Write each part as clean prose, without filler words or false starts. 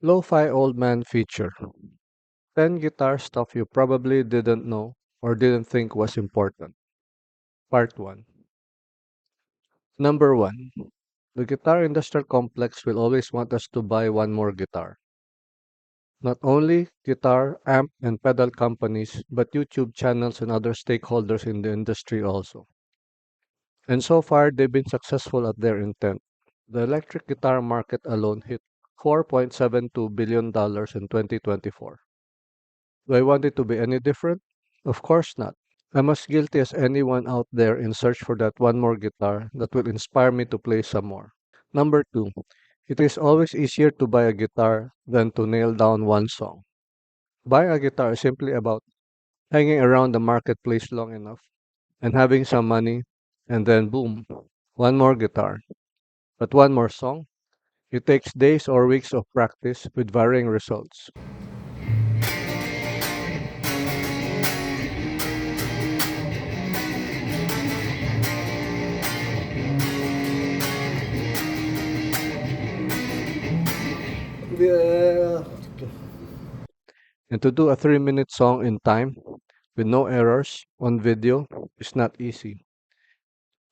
Lo-fi old man feature. 10 guitar stuff you probably didn't know or didn't think was important. Part 1. Number 1. The guitar industrial complex will always want us to buy one more guitar. Not only guitar, amp, and pedal companies, but YouTube channels and other stakeholders in the industry also. And so far, they've been successful at their intent. The electric guitar market alone hit $4.72 billion in 2024. Do I want it to be any different? Of course not. I'm as guilty as anyone out there in search for that one more guitar that will inspire me to play some more. Number 2. It is always easier to buy a guitar than to nail down one song. Buying a guitar is simply about hanging around the marketplace long enough and having some money, and then boom, one more guitar. But one more song? It takes days or weeks of practice with varying results. Yeah. And to do a 3-minute song in time with no errors on video is not easy.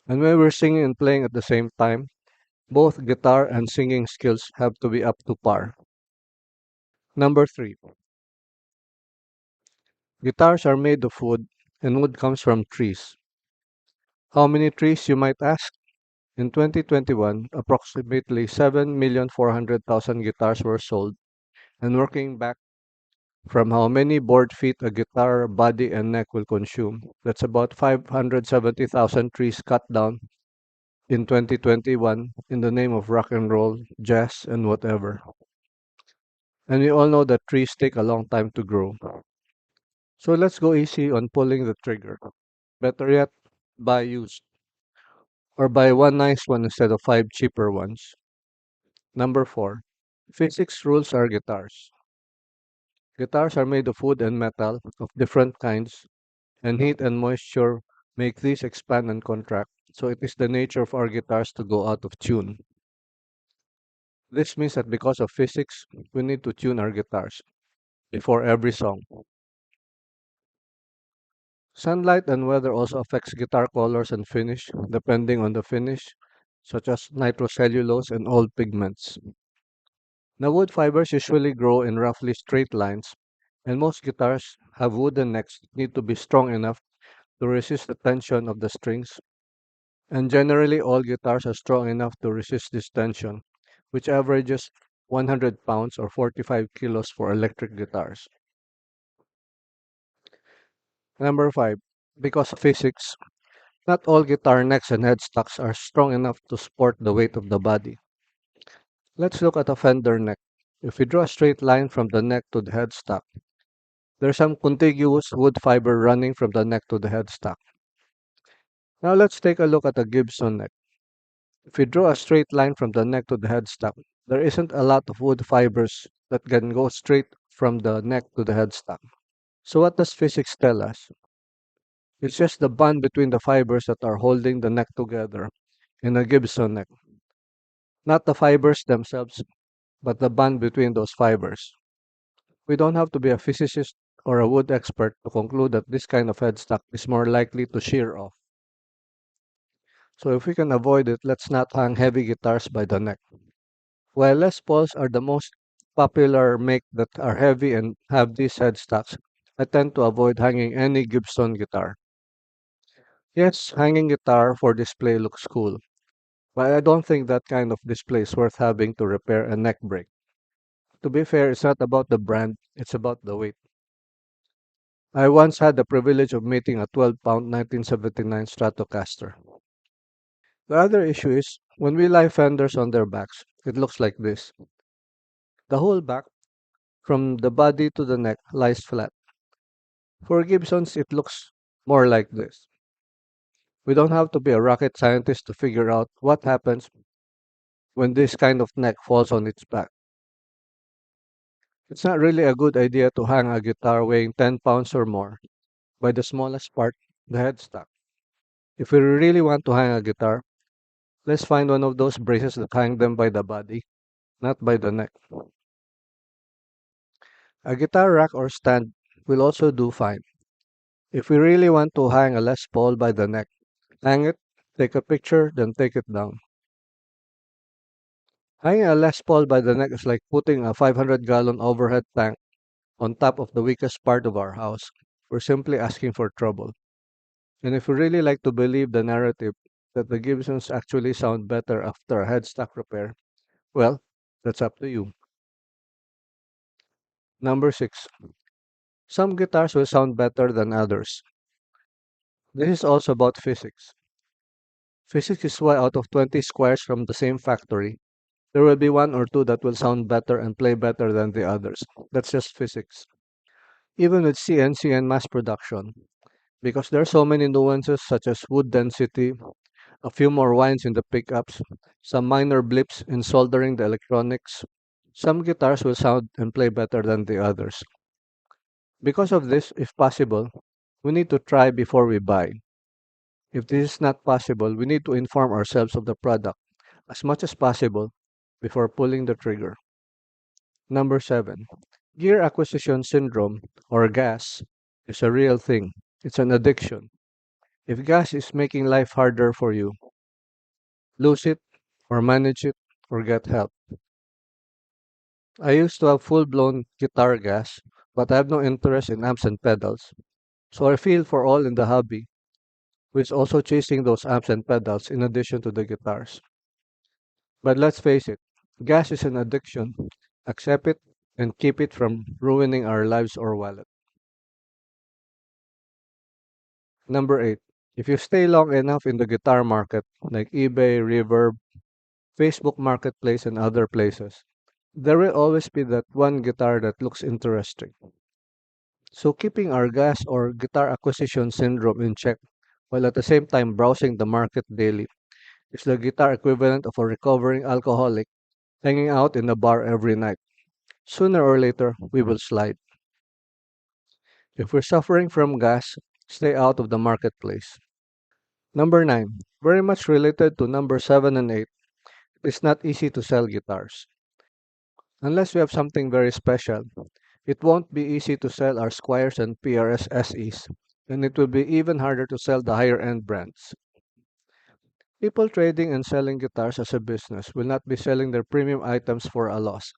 And when we're singing and playing at the same time, both guitar and singing skills have to be up to par. Number 3. Guitars are made of wood, and wood comes from trees. How many trees, you might ask? In 2021, approximately 7,400,000 guitars were sold, and working back from how many board feet a guitar body and neck will consume, that's about 570,000 trees cut down in 2021 in the name of rock and roll, jazz, and whatever. And we all know that trees take a long time to grow. So let's go easy on pulling the trigger. Better yet, buy used. Or buy one nice one instead of five cheaper ones. Number 4. Physics rules our guitars. Guitars are made of wood and metal of different kinds, and heat and moisture make these expand and contract, so it is the nature of our guitars to go out of tune. This means that because of physics, we need to tune our guitars before every song. Sunlight and weather also affects guitar colors and finish, depending on the finish, such as nitrocellulose and old pigments. Now, wood fibers usually grow in roughly straight lines, and most guitars have wooden necks that need to be strong enough to resist the tension of the strings, and generally all guitars are strong enough to resist this tension, which averages 100 pounds or 45 kilos for electric guitars. Number 5. Because of physics, not all guitar necks and headstocks are strong enough to support the weight of the body. Let's look at a Fender neck. If we draw a straight line from the neck to the headstock, there's some contiguous wood fiber running from the neck to the headstock. Now let's take a look at a Gibson neck. If we draw a straight line from the neck to the headstock, there isn't a lot of wood fibers that can go straight from the neck to the headstock. So what does physics tell us? It's just the bond between the fibers that are holding the neck together in a Gibson neck. Not the fibers themselves, but the bond between those fibers. We don't have to be a physicist or a wood expert to conclude that this kind of headstock is more likely to shear off. So if we can avoid it, let's not hang heavy guitars by the neck. While Les Pauls are the most popular make that are heavy and have these headstocks, I tend to avoid hanging any Gibson guitar. Yes, hanging guitar for display looks cool, but I don't think that kind of display is worth having to repair a neck break. To be fair, it's not about the brand, it's about the weight. I once had the privilege of meeting a 12-pound 1979 Stratocaster. The other issue is when we lie fenders on their backs, it looks like this. The whole back, from the body to the neck, lies flat. For Gibsons, it looks more like this. We don't have to be a rocket scientist to figure out what happens when this kind of neck falls on its back. It's not really a good idea to hang a guitar weighing 10 pounds or more by the smallest part, the headstock. If we really want to hang a guitar, let's find one of those braces that hang them by the body, not by the neck. A guitar rack or stand will also do fine. If we really want to hang a Les Paul by the neck, hang it, take a picture, then take it down. Hanging a Les Paul by the neck is like putting a 500-gallon overhead tank on top of the weakest part of our house. We're simply asking for trouble. And if we really like to believe the narrative that the Gibsons actually sound better after a headstock repair, well, that's up to you. Number 6. Some guitars will sound better than others. This is also about physics. Physics is why out of 20 squares from the same factory, there will be one or two that will sound better and play better than the others. That's just physics. Even with CNC and mass production, because there are so many nuances such as wood density, a few more winds in the pickups, some minor blips in soldering the electronics, some guitars will sound and play better than the others. Because of this, if possible, we need to try before we buy. If this is not possible, we need to inform ourselves of the product as much as possible before pulling the trigger. Number 7. Gear acquisition syndrome, or GAS, is a real thing. It's an addiction. If gas is making life harder for you, lose it, or manage it, or get help. I used to have full blown guitar gas, but I have no interest in amps and pedals, so I feel for all in the hobby, who is also chasing those amps and pedals in addition to the guitars. But let's face it, gas is an addiction. Accept it and keep it from ruining our lives or wallet. Number 8. If you stay long enough in the guitar market, like eBay, Reverb, Facebook Marketplace, and other places, there will always be that one guitar that looks interesting. So keeping our gas or guitar acquisition syndrome in check while at the same time browsing the market daily is the guitar equivalent of a recovering alcoholic hanging out in a bar every night. Sooner or later, we will slide. If we're suffering from gas, stay out of the marketplace. Number 9, very much related to number 7 and 8, it's not easy to sell guitars. Unless we have something very special, it won't be easy to sell our Squires and PRS SEs, and it will be even harder to sell the higher end brands. People trading and selling guitars as a business will not be selling their premium items for a loss,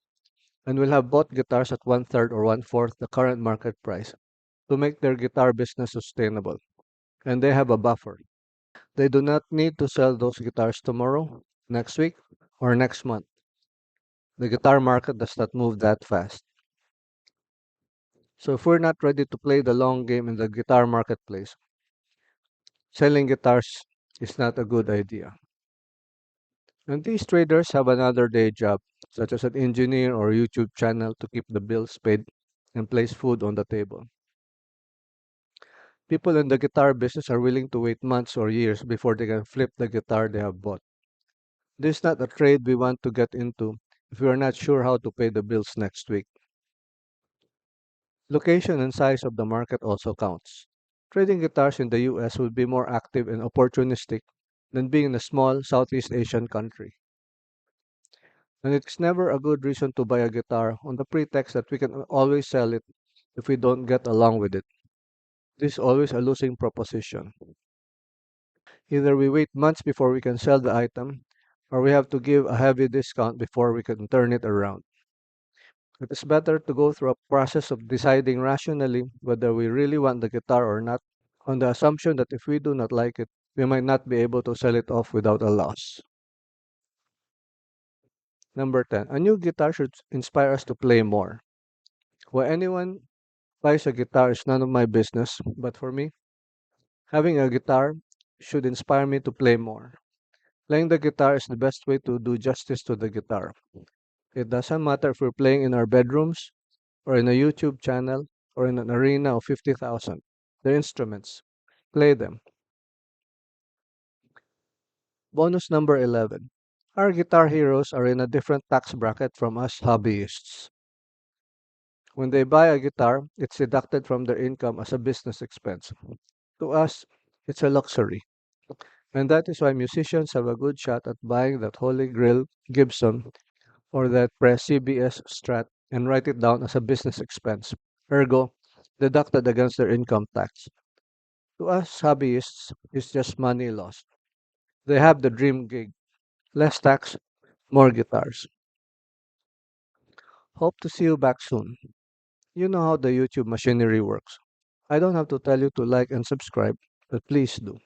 and will have bought guitars at one third or one fourth the current market price to make their guitar business sustainable. And they have a buffer. They do not need to sell those guitars tomorrow, next week, or next month. The guitar market does not move that fast. So if we're not ready to play the long game in the guitar marketplace, selling guitars is not a good idea. And these traders have another day job, such as an engineer or YouTube channel to keep the bills paid and place food on the table. People in the guitar business are willing to wait months or years before they can flip the guitar they have bought. This is not a trade we want to get into if we are not sure how to pay the bills next week. Location and size of the market also counts. Trading guitars in the US would be more active and opportunistic than being in a small Southeast Asian country. And it's never a good reason to buy a guitar on the pretext that we can always sell it if we don't get along with it. This is always a losing proposition. Either we wait months before we can sell the item, or we have to give a heavy discount before we can turn it around. It is better to go through a process of deciding rationally whether we really want the guitar or not, on the assumption that if we do not like it, we might not be able to sell it off without a loss. Number 10. A new guitar should inspire us to play more. Why anyone buys a guitar is none of my business, but for me, having a guitar should inspire me to play more. Playing the guitar is the best way to do justice to the guitar. It doesn't matter if we're playing in our bedrooms, or in a YouTube channel, or in an arena of 50,000. The instruments. Play them. Bonus number 11. Our guitar heroes are in a different tax bracket from us hobbyists. When they buy a guitar, it's deducted from their income as a business expense. To us, it's a luxury. And that is why musicians have a good shot at buying that Holy Grail Gibson or that Press CBS Strat and write it down as a business expense, ergo, deducted against their income tax. To us hobbyists, it's just money lost. They have the dream gig, less tax, more guitars. Hope to see you back soon. You know how the YouTube machinery works. I don't have to tell you to like and subscribe, but please do.